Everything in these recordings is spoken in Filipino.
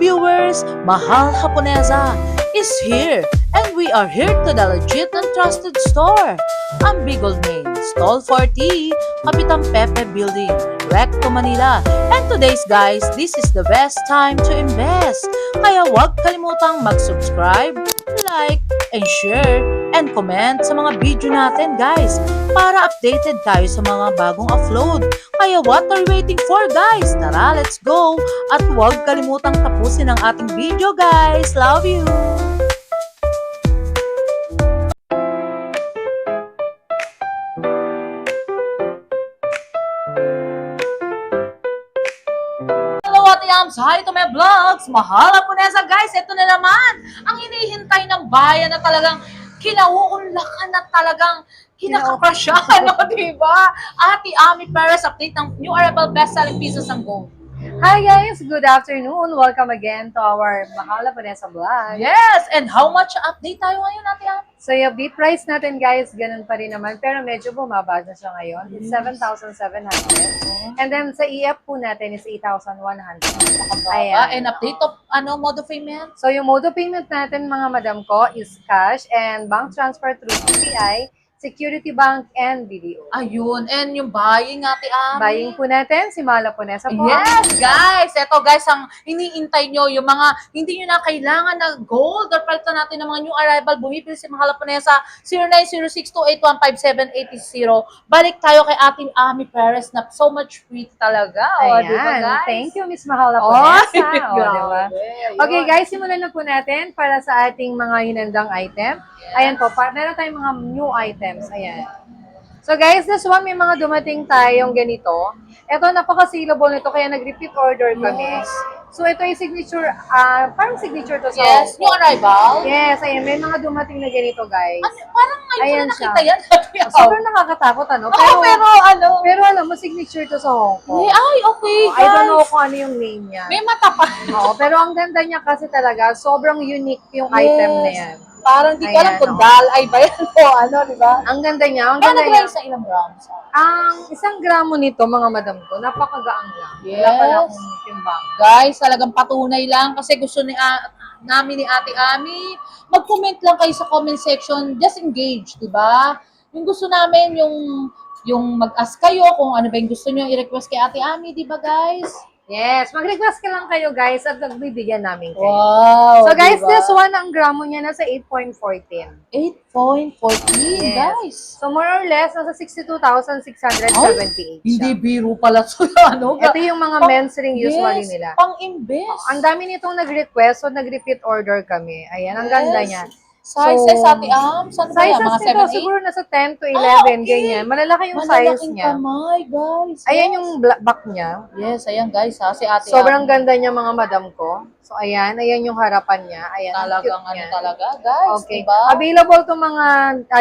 viewers, Mahal Japonesa is here and we are here to the legit and trusted store. Ang Bicol Main, Stall 40, Kapitan Pepe Building, Recto, Manila. And today's guys, this is the best time to invest. Kaya huwag kalimutang mag-subscribe, like, and share, and comment sa mga video natin guys para updated tayo sa mga bagong upload. Kaya what are you waiting for guys? Tara, let's go! At huwag kalimutang tapusin ang ating video guys. Love you! Hello Ate Yams! Hi to my vlogs! Mahal Japonesa guys! Ito na naman ang hinihintay ng bayan na talagang kinauunlakan na talagang kinakakrasyan, no, diba? Ate Ami Perez, update ng new arrival best-selling pieces ng gold. Hi guys, good afternoon. Welcome again to our Mahal Japonesa vlog. Yes! And how much update tayo ngayon, Ate Ami? So yung update price natin guys, ganun pa rin naman. Pero medyo bumaba na siya ngayon. It's 7,700. And then sa EF po natin is 8,100. Ayan. And update of mode of payment? So yung mode of payment natin mga madam ko is cash and bank transfer through PCI, Security Bank, and BDO. Ayun. And yung buying, Ate Ami? Buying po natin, si Mahal Japonesa po. Yes, guys! Ito guys, ang iniintay nyo, yung mga hindi nyo na kailangan na gold or palitan natin ng mga new arrival, bumibili si Mahal Japonesa, 090628157880. Balik tayo kay Ate Ami Perez na so much free talaga. O, Ayan. diba guys? Thank you, Miss Mahal Japonesa. Oh, Diba? Okay guys, simulan na po natin para sa ating mga hinandang item. Ayan po, meron tayong mga new items. Ayan. So guys, this one may mga dumating tayong ganito. Ito, napaka-saleable nito, kaya nag-repeat order kami. Yes. So ito yung signature, parang signature to sa Yes, new arrival. Yes, ayan, may mga dumating na ganito guys. Parang ngayon Ayan ko na siya. nakita yan. Sobrang nakakatakot ano, pero alam mo, signature to sa Hong Kong. Ay, okay guys. I don't know kung ano yung name niya. May mata pa. Oo, pero ang ganda niya kasi talaga, sobrang unique yung item na yan. Parang di ko alam Ayan, kung oh. dalay ba yan o ano, di ba? Ang ganda niya, ang Kaya ganda nag-range niya. sa ilang grams? Ang 1 gramo nito, mga madam ko, napakagaang lang. Yes. Wala pa lang akong timbang. Guys, talagang patunay lang kasi gusto namin ni Ate Ami. Mag-comment lang kayo sa comment section, just engage, di ba? Yung gusto namin, yung mag-ask kayo kung ano ba yung gusto nyo i-request kay Ate Ami, di ba guys? Yes, mag-request ka lang kayo guys at nagbibigyan namin kayo. Wow! So guys, diba? this one, ang gramo niya nasa 8.14. 8.14, Yes. guys. So more or less, nasa 62,678 Hindi siya. biro pala so ano. Ito yung mga men's ring usually Yes, nila. pang-invest. Ang dami nitong nag-request, so nag-repeat order kami. Ayan, ang ganda niya. Sizes, So, Ate Am? Saan ba yan? Sizes Mga nito, 7, 8? siguro nasa 10 to 11, okay. ganyan. Malalaki yung size Malalaking niya. kamay, guys. Ayan Yes. yung back niya. Yes, ayan guys ha. Si Ate Sobrang Am. ganda niya mga madam ko. So ayan yung harapan niya. Ayan, ang Talagang cute ano niya. talaga, guys. Okay. Diba? Available to mga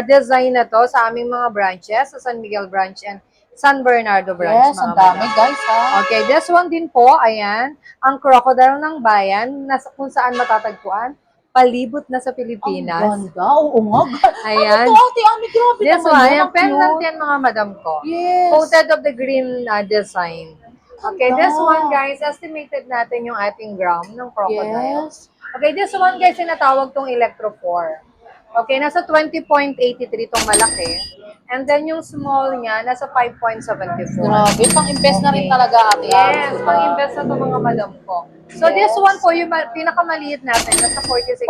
design na to sa aming mga branches, sa San Miguel branch and San Bernardo branch. Yes, mga ang dami madam. guys ha. Okay, this one din po, ayan, ang crocodile ng bayan, kung saan matatagpuan, palibot na sa Ang Pilipinas. ganda. Oo nga. Ayan. Ano to, Ate Ami? Grabe This naman one, yan. yung Ang pendant cute. yan mga madam ko. Yes. Coated of the green design. Okay, Ganda. this one guys, estimated natin yung ating gram ng crocodile. Yes. Okay, this one guys, sinatawag tong Electro 4. Okay, nasa 20.83 tong malaki. And then yung small niya, nasa 5.74. Grabe, pang-invest na rin Okay. talaga, Ate Ami. Yes, diba? pang-invest na to mga madam ko. So Yes. this one po, yung pinakamaliit natin, nasa 46,000.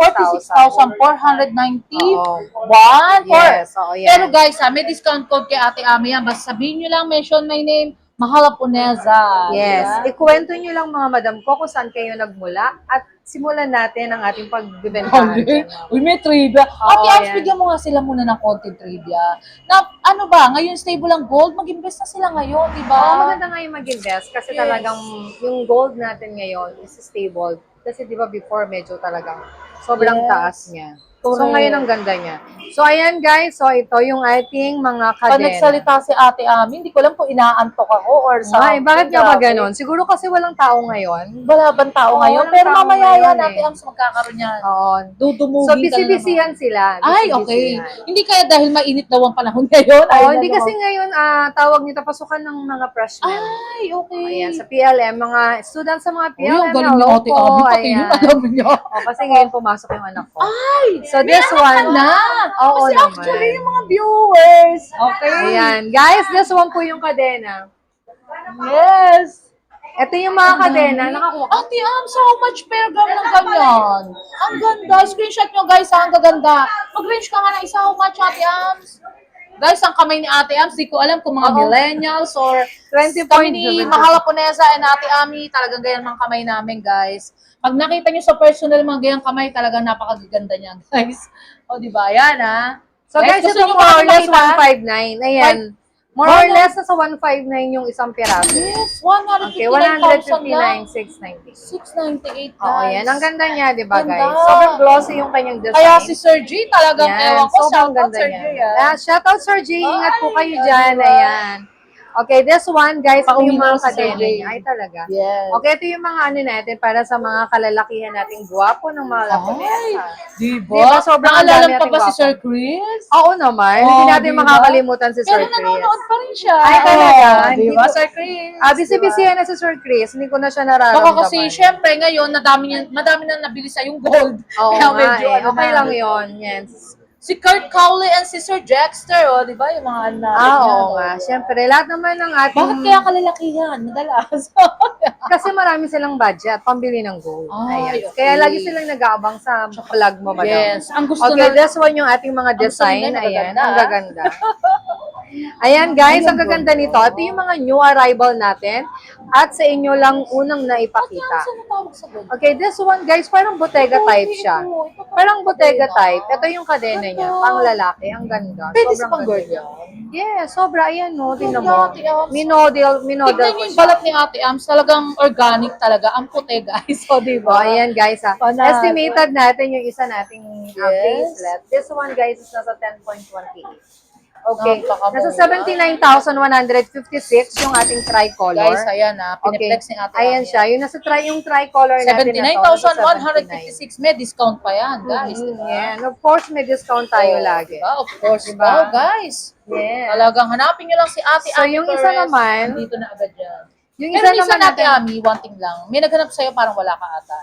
46,491. Yes, oo, yan. Pero guys, may discount code kay Ate Ami yan. Basta sabihin nyo lang, mention my name, Mahal Japonesa. Yes. Diba? Ikuwento nyo lang mga madam ko kung saan kayo nagmula at simulan natin ang ating pagbibentahan. Uy, may trivia. Ate Oo, Abs, yan. bigyan mo nga sila muna ng konting trivia. Na, ano ba, ngayon stable ang gold, mag-invest na sila ngayon, di ba? Oo, maganda nga yung mag-invest kasi Yes. talagang yung gold natin ngayon is stable. Kasi di ba before medyo talagang sobrang Yes. taas niya. So, ngayon ang ganda niya. So, ayan guys. So, ito yung ating mga Pag kadena. nagsalita si Ate Ami, hindi ko alam kung inaantok ako or Ay, something. bakit nga ba Grabe. ganon? Siguro kasi walang tao ngayon. Wala bang tao Oo, ngayon? walang Pero tao mamaya ngayon yan, Ate eh. Ams, magkakaroon yan. Oo. Dudumugi So, ka na busy-busyhan naman. sila. Ay, okay. Busy-busyhan. Hindi kaya dahil mainit daw ang panahon ngayon. Oo, Ayun hindi na kasi naman. ngayon tawag nito pasukan ng mga freshmen. Ay, okay. Ayan, sa PLM, mga students sa mga Uy, ang PLM, galing ni hello Ate po. Ami, pati yun, Ayan. alam niya. O, kasi ngayon pumasok yung anak ko. Ay, So, may this anak one, ka na. Oo Kasi naman. actually, yung mga viewers. Okay. Ayan. Guys, this one po yung kadena. Yes. Ito yung mga kadena. Nakakuha. Ate Ams, how much per gram ng ganyan? Ang ganda. Screenshot nyo guys, ang gaganda. Mag-range ka nga ng isa, how much, Ate Ams? Guys, ang kamay ni Ate Ams, di ko alam kung mga Oo. millennials or 20 kami ni points. Mahal Ponesa and Ate Ami, talagang ganyan ang kamay namin, guys. Pag nakita nyo sa personal mga ganyang kamay, talagang napakaganda niya, guys. O, di ba? Yan, ha? So guys, gusto ito nyo more or ba less makita? 159. Ayan. More or less nasa 159 yung isang piraso. Yes, Okay, 159,000 lang. 159,698. 698, guys. Oo, yan. Ang ganda niya, di ba Ganda. guys? Sobrang glossy yung kanyang design. Kaya si Sir G, talagang Yan, ewan ko, sobrang shoutout ganda Sir niya. G, ah. Shoutout Sir G, ingat po Ay, kayo dyan. diba? Ayan. Okay, this one guys, ito Pauwi yung na mga si Sir kadena J. niya. Ay talaga. Yes. Okay, ito yung mga ano natin para sa mga kalalakihan nating guwapo ng mga Ay, lapunesa. diba? Diba? Sobrang Naalala dami pa nating ba si gwapo. Sir Chris? Oo naman, Oh, hindi natin diba? makakalimutan si Sir Pero Chris. nanonood pa rin siya. Ay, talaga? Oh, Hindi diba, ko- Sir Chris? Busy-busy na si Sir Chris, hindi ko na siya nararamdaman. Baka kasi, syempre, ngayon, madami na nabili sa yung gold. Oo Kaya nga medyo, eh. ano Okay na. lang yun. Yes. Si Kurt Cowley and si Sir Jackster, oh, di ba? Yung mga anak. Oo nga. Siyempre, lahat naman ng ating... Bakit kaya kalalakihan? Madalas. Kasi marami silang budget, pambili ng gold. Ay, Ayan. okay. Kaya lagi silang nag-aabang sa vlog mo, madam. Yes. Ang gusto Okay, na, this one yung ating mga gusto design. nila, Ayan, magaganda, ang gaganda. Ayan guys, ang gaganda nito. Ito yung mga new arrival natin at sa inyo lang unang naipakita. saan natawag sa gold? Okay, this one guys, parang bottega type siya. Parang bottega type. Ito yung kadena niya, pang lalaki. Ang ganda. Pwede sa Sobrang pang girl ganda. yan. Yeah, sobra. Ayan no, tingnan Ganda, mo. Ate Ams. Minodel Tignan ko niyo yung siya. balat ni Ate Ams, talagang organic talaga. Ang puti, guys. So, di Oh, ba? ayan guys ha. Panalo. Estimated natin yung isa nating Yes. bracelet. This one guys is nasa 10.1K. Okay. Napakamura. Nasa 79,156 yung ating tricolor. Guys, ayan na. Piniplex ni Ate Ayan Ams. siya. Yung nasa yung tricolor natin na to. nasa 79,156. May discount pa yan, guys. Mhm, Diba? yan. Of course, may discount tayo Oh, lagi. diba? Of course. Diba? Diba? guys. Yes. Talagang hanapin nyo lang si Ate So, Ami yung isa Torres. naman, Dito na agad yan. Yung Pero isa minsan naman Ate natin, Ami, one thing lang. May naghanap sa'yo parang wala ka ata.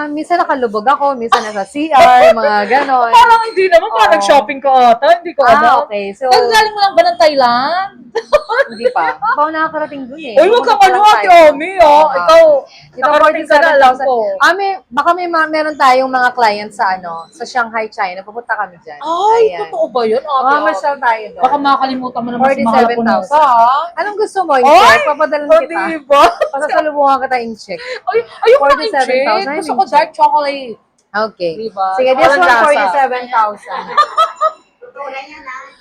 minsan nakalubog ako, minsan nasa CR, mga ganon. Parang hindi naman. Parang Oo. nag-shopping ka ata. Hindi ko alam. Okay. So, Galing mo lang ba ng Thailand? hindi pa. Hindi pa ako nakakarating dun eh. Uy, wag kang Pumunta ano, lang Ate tayo. Ami, oh. Oo. Ikaw, Ito, nakarating ka na, alam 47,000. ko. Baka meron tayong mga clients sa sa Shanghai, China. Pupunta kami dyan. Ay, Ayan. totoo ba yun, Ate Ami? Mamasyal tayo doon. Baka makakalimutan mo naman si Mahal 47,000. Ponesa, ha? Anong gusto mo? Ay! Check? Papadalan O, kita. diba? Pasasalubungan kita in check. Ay, ayoko na 47,000. i-check. Gusto ko dark chocolate. Okay. Diba? Sige, this Walang one, lasa. 47,000.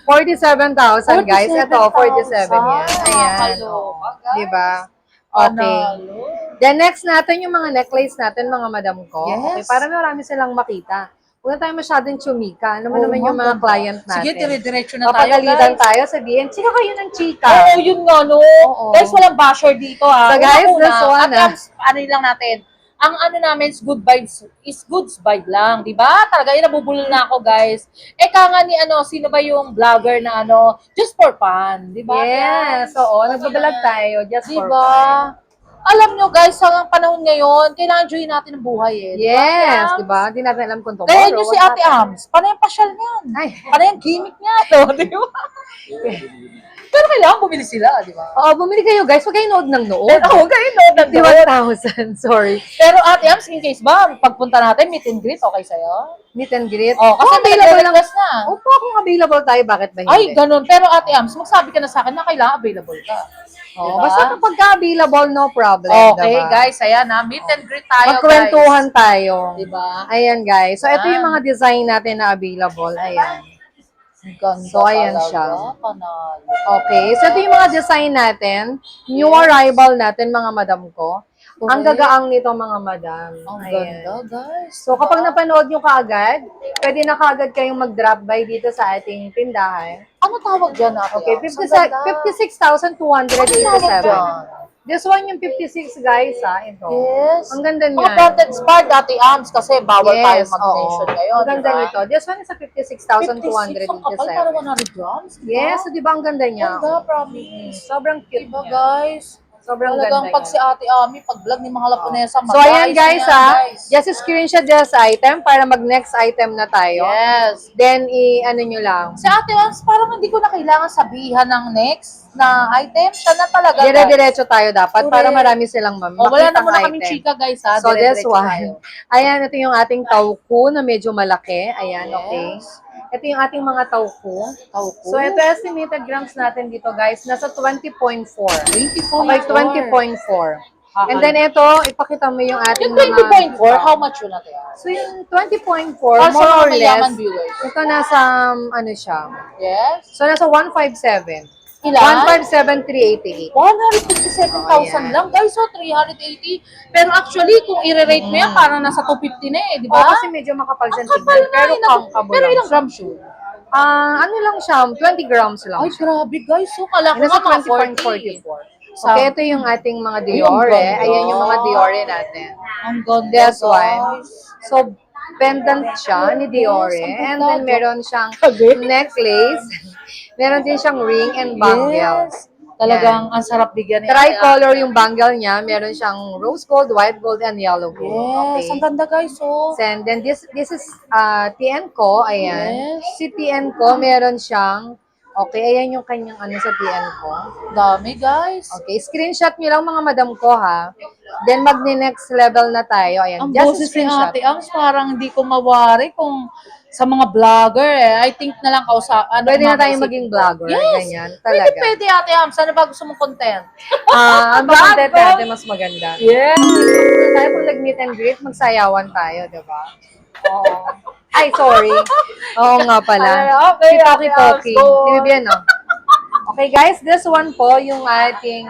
47,000 guys. Ito, 47 yan. Ayan. Kaloka, guys. Diba? Okay. Panalo. Then next natin yung mga necklace natin, mga madam ko. Yes. Okay, para marami silang makita. Huwag na tayo masyadong chumika. Ano mo Oo, naman yung mga ganda. client natin. Sige, dire-diretso na tayo, Papagalitan guys. tayo, sabihin, chika kayo ng chika. Oo, yun nga, no. Oo. Guys, walang basher dito, ha. So, guys, Una-una, this one, Ate Ams, ano lang natin, ang ano namin is good vibes, lang, di ba? Talaga, nabubulol na ako, guys. Nga ni, sino ba yung vlogger na, just for fun, di ba? Yes, oo. Nagbabalag tayo just Di for ba? fun. Alam nyo, guys, sa panahon ngayon, kailangan enjoy natin ang buhay, eh. Di ba, Ate Yes, Ams? di ba? Hindi natin alam kung tomorrow. Kaya nyo si what Ate happens. Ams, paano yung pasyal niyan? Ay. Paano yung gimmick niya, no? Di ba? Pero kailangan bumili sila, di ba? Oo, bumili kayo guys. Huwag kayo nood ng nood. Oo, kayo no, nandun. 51,000, sorry. Pero Ate Ams, in case ba, pagpunta natin, meet and greet, okay sa'yo? Meet and greet. Oh, kasi may available lang. request na. Opo, kung available tayo, bakit ba Ay, hindi? ganun. Pero Ate Ams, magsabi ka na sa akin na kailangan available ka. Oo, Diba? basta kapag available, no problem. Okay, diba? guys, ayan na. Meet and greet tayo, Magkwentuhan tayo. guys. Diba? Ayan, guys. So, ito Ayan. yung mga design natin na available. Ayan. Ganda So, ayan talaga. siya. Panalo. Okay. So, ito yung mga design natin. New arrival natin, mga madam ko. Ang Correct. gagaang nito, mga madam. Ang Ayan. ganda, guys. So, kapag napanood nyo kaagad, pwede na kaagad kayong mag-drop by dito sa ating tindahan. Ano tawag dyan, Ate Okay, Ams? Ang ganda. 56,287. Ano This one yung 56, guys, ha? Ito. Yes. Ang ganda Mga niya. branded spar, Ate Ams, kasi bawal tayo Yes, mag-mention oo. ngayon, Ang ganda diba? nito. This one is a 56, ang kapal, para 56,287. 100 grams, diba? Yes, so di ba ang ganda niya? Ganda, promise. Sobrang cute Diba, niya. guys? Sobrang Talagang ganda pag niya. si Ate Ami, pag vlog ni mga Lapunesa, So, ayan guys, yan, ha. guys. Just screenshot this item para mag-next item na tayo. Yes. Then, i-ano nyo lang. Si Ate Ams, parang hindi ko na kailangan sabihan ng next na item. Siya na talaga, guys. Dire-diretso tayo dapat para Correct. marami silang O, wala na makitang muna kaming item. chika, guys, ha? So, this Dire-diretso one. tayo. Ayan, ito yung ating tauku na medyo malaki. Ayan, Yes. okay. Ito yung ating mga tauku. Tauku. So, ito estimated grams natin dito, guys. Nasa 20.4. 20.4. Okay, 20.4. And then ito, ipakita mo yung ating Yung mga... 20.4, how much yun, Ate Ams? So, yung 20.4, Para sa more mga or mayaman less, viewers. ito nasa, ano siya. Yes. So, nasa 157. Ilan? 157,388. 157,000 lang, guys. So, 380. Pero actually, kung i-rate mo yan, parang nasa 250 na eh, di ba? O, kasi medyo makapal siya Kapal tignan. na, Pero comfortable pero lang ilang siya. grams yun? Ano lang siya, 20 grams lang Ay, siya. grabe, guys. So, kala ko Nasa nga mga 40. 20.44. Okay, ito yung ating mga Diore. ganda. Ayan yung mga Diore natin. Ang ganda, This one. guys. So, pendant siya ni Diore. Yes, ang And ganda. then, meron siyang Sabi? necklace. Meron din siyang ring and bangle. Yes. Talagang ang sarap bigyan niya. Tricolor yung bangle niya. Meron siyang rose gold, white gold, and yellow gold. Yes, ang ganda, guys. So, And then this is TN ko, ayan. Yes. Si TN ko, meron siyang, okay, ayan yung kanyang ano sa TN ko. dami, guys. Okay, screenshot nyo lang mga madam ko ha. Then mag-next level na tayo. Ayan, Ang just boses ni screenshot. Ate Ams, parang hindi ko mawari kung sa mga vlogger eh. I think na lang Pwede na tayong maging vlogger, Yes. ganyan, Pwede, talaga. pwede, Ate Ams. Ano ba gusto mong content? Ang content Vlog, natin mas maganda. Yes. Tayo pag nag-meet and greet, magsayawan tayo, di ba? Oo. Ay, sorry. Oo nga pala. Okay, Kitoki-toki. Ate Ams, go. Di ba yan, no? Okay, guys, this one po, yung ating,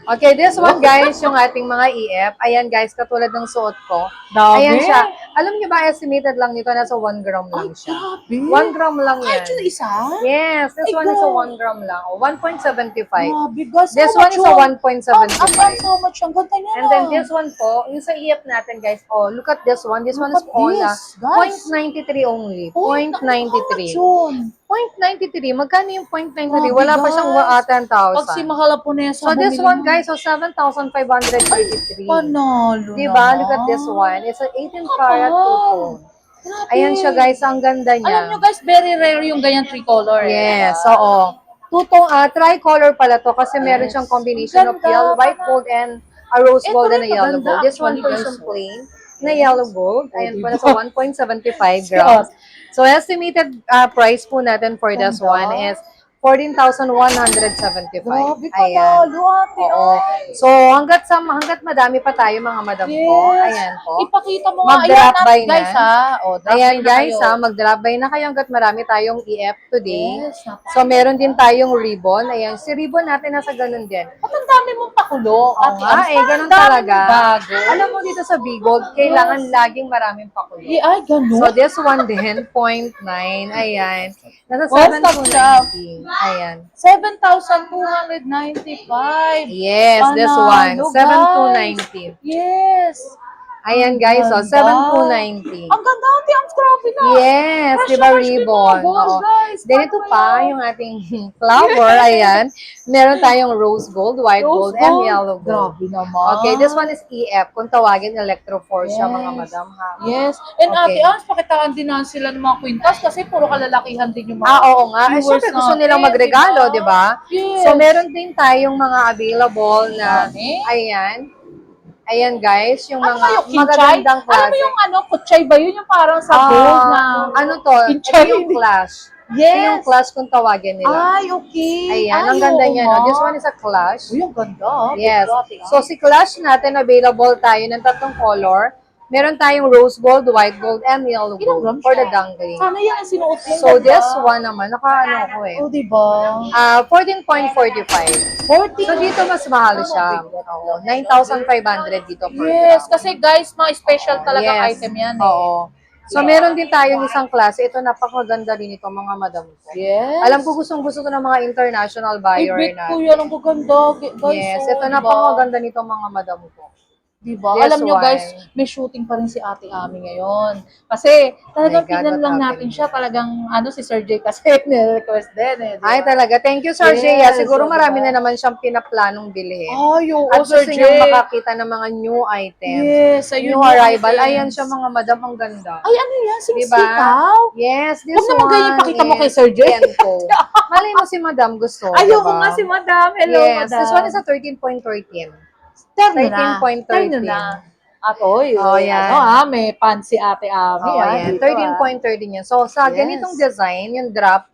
okay, this one, guys, yung ating mga EF. Ayan, guys, katulad ng suot ko. Dami. Ayan siya. Alam niyo ba, estimated lang nito, nasa 1 gram lang siya. Grabe. 1 gram lang Ay, yan. yun isa? Yes, this Ay, one is a go. 1 gram lang. O, 1.75. Grabe, guys. This how one much is a yun? Ate 1.75. Ams, how much yung ganda niya And then this one po, yung sa EF natin, guys, oh, look at this one. This one is Look at on this, guys. 0.93 only. How much 0.93. yun? 0.93. Magkano yung 0.93? Grabe, Wala pa siyang guys. Pag si 10,000. Mahalapunesa, So this one, guys, so 7,533. Panalo Diba? naman. Look at this one. It's an 18 karat two-tone. Grabe. Ayan siya, guys. Ang ganda niya. Alam nyo guys, very rare yung ganyan tricolor. Yes, oo. Tricolor pala to kasi meron siyang combination of Ganda, yellow, white parang- gold, and a rose Ito gold rin and a yellow maganda gold. This one actually, po guys, yung oh. plain na yellow gold. Ayan po, diba? nasa 1.75 grams. So, estimated price po natin for this Ganda. one is 14,175. Grabe, Ayan. panalo ate. Oo. Ay. So, hanggat madami pa tayo mga madam ko. Ayan po. Ipakita mo nga. Mag-drop Ayan, by guys, na. ha. O, drop Ayan by na guys, kayo. mag-drop by na kayo hanggat marami tayong EF today. Yes, napaka- So, meron din tayong ribbon. Ayan, si ribbon natin nasa ganun din. Ba't ang dami mong pakulo? Oo nga, ganun talaga. Alam mo dito sa Bigold, kailangan laging maraming pakulo. Ay, ganun. So, this one din, 0.9. Ayan. Nasa One stop shop. 7,290. Ayan. 7,295. Yes, this one. Panalo, 7,290. Yes. Ayan guys, so Ganda. 7,290. Ang ganda, ate. Ang grabe na. Yes, Fresh di ba na fresh ribbon? din mga Oo. guys. Then ito Paano pa, yan? yung ating flower, ayan. Meron tayong rose gold, white Rose gold, and gold. yellow gold. Grabe naman. Okay, this one is EF. Kung tawagin, electroforce siya, Yes. mga madam, ha? Yes. And Okay. ate Ans, pakitaan din na sila ng mga kwintas kasi puro kalalakihan din yung mga Oo nga. Ay, viewers syempre gusto natin, nilang magregalo, di ba? Yes. So, meron din tayong mga available na, Dami. ayan. Ayan guys, yung Ano mga ba yung kinchay? magagandang Ano klase. ba yung kutsay ba yun? Yung parang sa gold na... ano to? Kinchay. Ito yung clash. Yes. Ito yung clash kung tawagin nila. Ay, okay. Ayan, ang Ay, ganda oo niya, nga. no? This one is a clash. Uy, ang ganda. Yes. Ganda, ate Ans. So, si clash natin, available tayo ng tatlong color. Meron tayong rose gold, white gold, and yellow Ilang gold grams for the siya? dangling. Sana yan ang sinuot mo. So this one naman, naka-ano ko eh. Oh, diba? 14.45. 40. So dito mas mahal siya. Oo, 9,500 dito per Yes, gram. kasi guys, mga special talagang Yes. item yan eh. Oo. So meron din tayong isang klase. Ito napakaganda din ito mga madam ko. Yes. Alam ko gustong-gusto to ng mga international Ay, buyer bet ko natin. yan. Ang gaganda. Guys, Yes, oh, ito diba? napakaganda nito mga madam ko. Diba? That's Alam nyo why. guys, may shooting pa rin si Ate Ami ngayon. Kasi talagang Oh my God, tingnan what lang happened? natin siya. Talagang si Sir J kasi nire-request din eh. Diba? Ay talaga. Thank you Sir Jay. Yes, Siguro diba? marami na naman siyang pinaplanong bilhin. Ay, oo, At Sir gusto J. niyang makakita ng mga new items. Yes, ayun New yung arrival. items. Ayan siya mga madam, ang ganda. Ay, ano yan? Diba? Sinisikaw? Yes, this Huwag naman one ganyan ipakita mo kay is Sir Jay. Kenko. Malay mo si madam gusto. Ayoko diba? nga si Madam. Hello, Yes, Madam. this one is a 13.13. Terno na. 13.13. Terno na. At oy, Oh, yan. may pan si Ate Ami. Oh, ayan. Dito, 13.13 yan. So, sa Yes. ganitong design, yung drop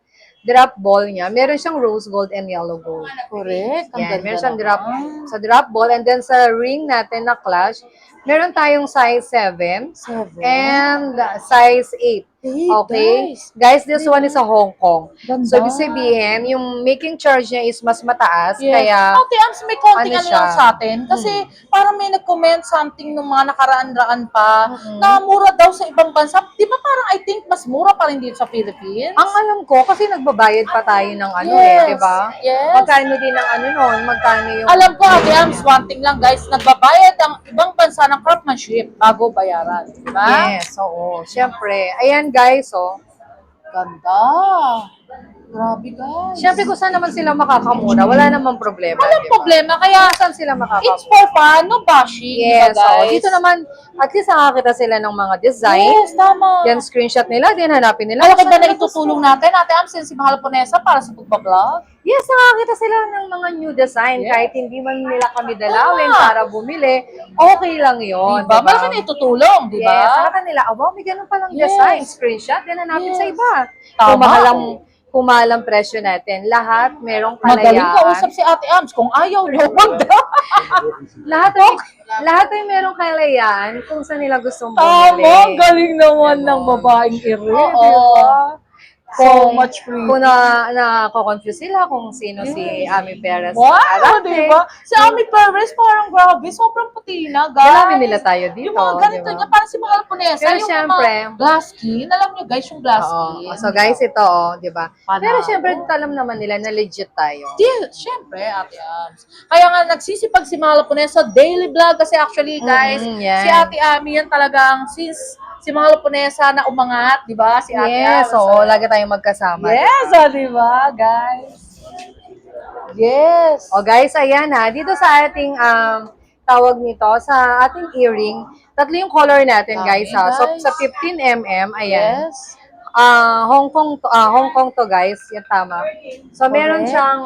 ball niya, meron siyang rose gold and yellow gold. Correct. Ang Yan, ganda meron siyang naman. drop ball, and then sa ring natin na clutch, meron tayong size 7 7. and size 8. Okay? Guys, this one is a Hong Kong. Ganda. So, ibig sabihin, yung making charge niya is mas mataas, Yes. kaya Ate Ams, may konting ano ano siya? lang sa atin. Kasi parang may nag-comment something nung mga nakaraan-raan pa na mura daw sa ibang bansa. Di ba parang I think mas mura pa rin dito sa Philippines? ang alam ko, kasi nagbabayad pa tayo ng ano Yes. di ba? Yes. Magkano din ang ano nun? Magkano yung... Alam ko, Ate Ams, one thing lang guys, nagbabayad ang ibang bansa ng craftsmanship bago bayaran. Di ba? Yes, oo. Siyempre. Ayan guys, oh. Ganda. Grabe guys. Siyempre, kung saan naman sila makakamura, wala namang problema. Walang di ba? problema. Kaya, Kung saan sila it's makakamura. for fun, no bashing. Yes, diba, oo. guys? Dito naman, at least nakakita sila ng mga design. Yes, tama. Yan, screenshot nila, din hanapin nila. Kaya Kung ganda saan na nila itutulong gusto. natin, Ate Ams, si Mahal Ponesa para sa pagbablog. Yes, nakakita sila ng mga new design. Yes. Kahit hindi man nila kami dalawin Tama. para bumili, okay lang yun. Diba? Malaki na itutulong, diba? Yes, sa kanila, oh, may ganun palang Yes. design. Screenshot, din hanapin Yes. sa iba. Tama. Kumalang presyo natin. Lahat merong Magaling kalayaan. kausap si Ate Ams. Kung ayaw nyo, wag daw. Lahat ay merong kalayaan kung saan nila gustong Tama, bumili. galing naman ng Ganon. babaeng iri. Oo. Diba? So Kung- much free. Kung nako-confuse sila kung sino si Ami Perez. Wow, Arate. diba? Si Ami Perez parang grabe, sobrang puti na, guys. Dalawin nila tayo dito. Yung mga ganito diba? niya, parang si Mahal Ponesa, Pero yung syempre, mga glass skin. Alam niyo guys, yung glass Oo. skin. So guys, ito di ba? Panalo. Pero syempre, alam naman nila na legit tayo. Siyempre, Ate Ams. Kaya nga, nagsisipag si Mahal Ponesa daily vlog kasi actually, guys, yan. si Ate Ami yan talagang since si Mahal Ponesa na umangat, di ba? Si Ate Yes, Ams. oo. Lagi tayong magkasama. Yes, di ba, guys? Yes. O guys, ayan ha. Dito sa ating tawag nito, sa ating earring, tatlo yung color natin Dami, guys ha. So guys. sa 15mm, ayan. Yes. Hong Kong to guys, yan tama. So meron Correct. siyang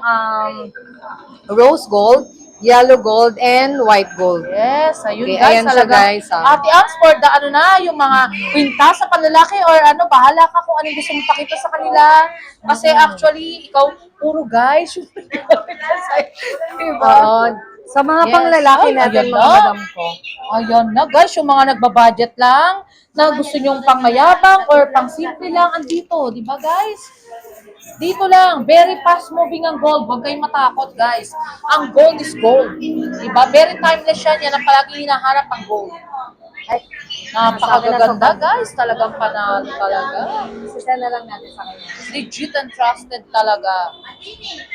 rose gold, yellow gold, and white gold. Yes, ayun Okay, guys, ayan siya, talaga. guys, Ate Ams, for the ano na, yung mga kwintas sa panlalaki or ano, bahala ka kung anong gusto mong pakita sa kanila. Kasi actually, ikaw, puro guys, yung diba? Oo. Sa mga Yes. panglalaki Ay, natin, ayan mga na. madam ko. Ayan na guys, yung mga nagbabudget lang, na gusto nyong pangmayabang or pang simple lang, andito, di ba guys? Dito lang, very fast moving ang gold. Huwag kayong matakot, guys. Ang gold is gold. Diba? Very timeless siya. Yan ang palagi hinahanap ang gold. Ay, Napakaganda, guys. Talagang panalo talaga. sisa na lang natin sa kanya. Legit and trusted talaga.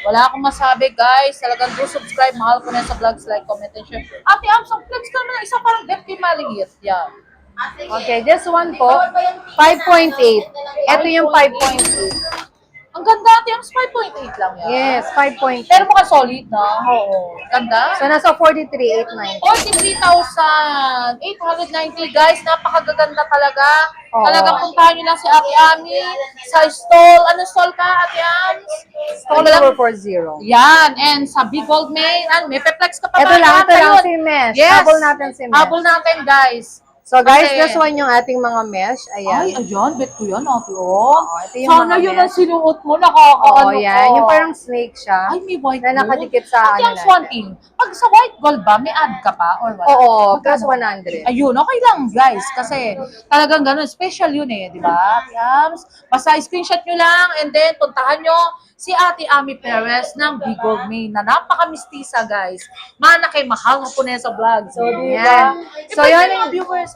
Wala akong masabi, guys. Talagang do subscribe. Mahal ko na sa vlogs, like, comment, and share. Ate Ams, ang flex ka naman. Isa parang Def maliit. Yan. Okay, this one po, 5.8. Ito yung 5.8. Ang ganda, Ate Ams. 5.8 lang yan. Yes, 5.8. Pero mukhang solid na. Oo. Ganda. So, nasa 43,890. 43,890 guys, napakaganda talaga. Oo. Talagang puntahan nyo lang si Ate Ami sa stall. Ano stall ka, Ate Ami? Stall number 40. Yan, and sa Big Gold Main, may pe-flex ka pa Ito ba? lang Yun. si Mesh. Yes. Habol natin si Mesh. Habol natin, guys. So guys, Kasi- this one yung ating mga mesh. Ay, Ayan. ayan, bet ko yan, ate. Oh. Oo, ito yung Sana mga yun ang mesh. sinuot mo, Oo, nakakaano yan. ko. Yung parang snake siya. Ay, may white na gold. nakadikit sa Ate, ano ang one natin. thing. Pag sa white gold ba, may add ka pa or wala? Oo, plus Magkano? 100. Ayun, okay lang guys. Kasi talagang ganun, special yun eh, di ba? Yams, basta screenshot nyo lang and then puntahan nyo si Ate Ami Perez ng Bigol Maine na napaka-mistisa guys. Mana kay Mahal Haponesa Vlog. So, di ba? Yan. So, yun yung viewers.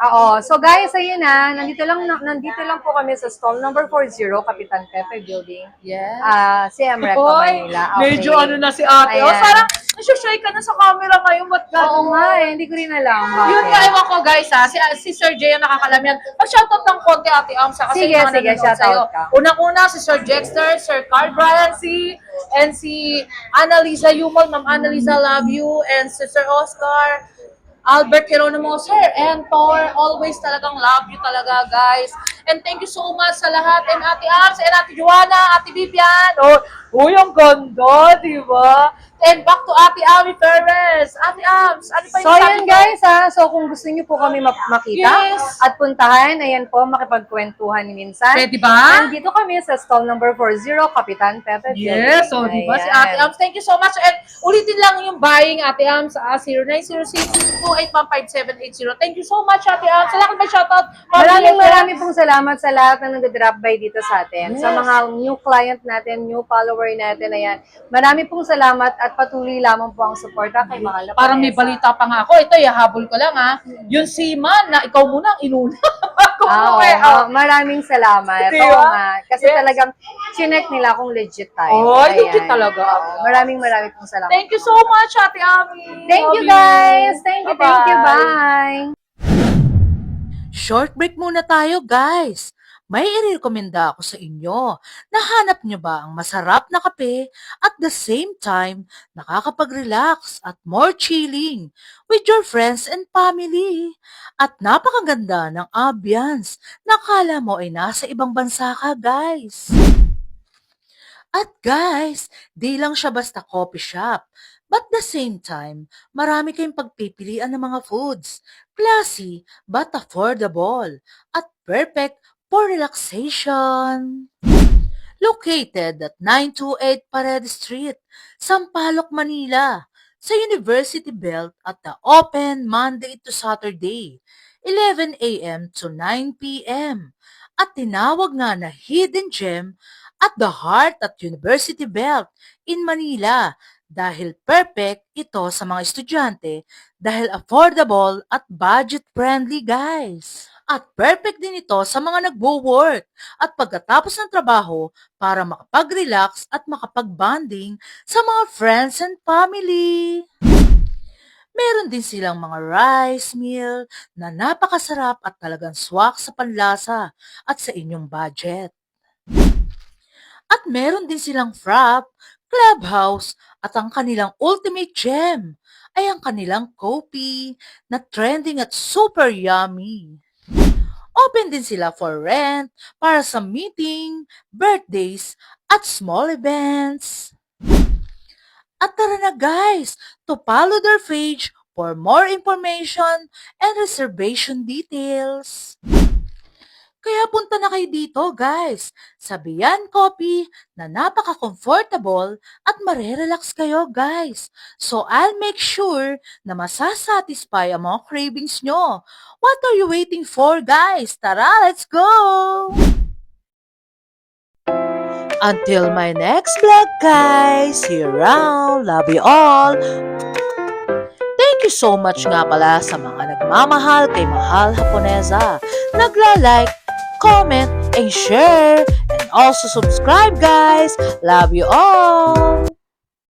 Oo. So guys, ayun na, nandito lang po kami sa stall number 40, Kapitan Pepe Building. Yes. CM Recto Hoy, Manila. Okay. medyo ano na si ate. O, Ayan. parang nasushay ka na sa camera ngayon. Ba't Oo gano'n? nga hindi ko rin alam. Bakit? Yun nga, ewan ko guys ha, si Sir Jay ang nakakalam yan. Mag-shoutout ng konti Ate Amsa kasi Sige, yung mga sige, nanonood shoutout sa'yo. ka. Unang-una si Sir Jexter, Sir Carl Brian C, and si Annalisa Yumol, Ma'am Annalisa Love You, and si Sir Oscar, Albert Geronimo, Sir Entor, always talagang love you talaga guys. And thank you so much sa lahat. And Ate Ams, and Ate Joanna, Ate Vivian. Uy, ang ganda, di ba? And back to Ate Ami Perez. Ate Ams, ano pa yung So sabi yun mo? guys so kung gusto niyo po kami makita Yes. at puntahan, ayan po, makipagkwentuhan minsan. Pwede ba? Nandito kami sa stall number 40, Kapitan Pepe Building. Yes, so di ba si Ayan. Ate Ams, thank you so much. And ulitin lang yung buying Ate Ams sa 0906-2815780. Thank you so much Ate Ams. Salamat ba shoutout? Maraming pong salamat sa lahat na nag-drop by dito sa atin. Yes. Sa mga new client natin, new follower natin, ayan. Marami pong salamat at patuloy lamang po ang suporta kay Mahal na Parang may Vanessa. balita pa nga ako. Ito, ihahabol ko lang ha. Yung seaman na ikaw muna ang inuna. Ako Oo, muna, maraming salamat. Di Oo ba? nga. Kasi Yes. talagang chinek nila kung legit tayo. Oh, Ayan. legit talaga. Maraming pong salamat. Thank you so much Ate Ami. Thank you Love guys. Thank you. Bye-bye. Bye. Short break muna tayo, guys. May irekomenda ako sa inyo. Nahanap nyo ba ang masarap na kape at the same time nakakapag-relax at more chilling with your friends and family? At napakaganda ng ambience na kala mo ay nasa ibang bansa ka, guys. At guys, di lang siya basta coffee shop. But the same time, marami kayong pagpipilian ng mga foods. Classy but affordable. At perfect for relaxation. Located at 928 Paredes Street, Sampaloc, Manila. Sa University Belt at the open Monday to Saturday, 11 a.m. to 9 p.m. At tinawag nga na Hidden Gem at the heart at University Belt in Manila dahil perfect ito sa mga estudyante dahil affordable at budget-friendly guys. At perfect din ito sa mga nagwo-work at pagkatapos ng trabaho para makapag-relax at makapag-bonding sa mga friends and family. Meron din silang mga rice meal na napakasarap at talagang swak sa panlasa at sa inyong budget. At meron din silang frap, clubhouse, at ang kanilang ultimate gem ay ang kanilang coffee na trending at super yummy. Open din sila for rent para sa meeting, birthdays, at small events. At tara na guys, to follow their page for more information and reservation details. Kaya punta na kayo dito guys, sa Bian Coffee na napaka-comfortable at marerelax kayo guys. So I'll make sure na masasatisfy ang mga cravings nyo. What are you waiting for guys? Tara, let's go! Until my next vlog guys, see you around, love you all. Thank you so much nga pala sa mga nagmamahal kay Mahal Haponesa. Nagla-like, comment, and share. And also subscribe guys. Love you all.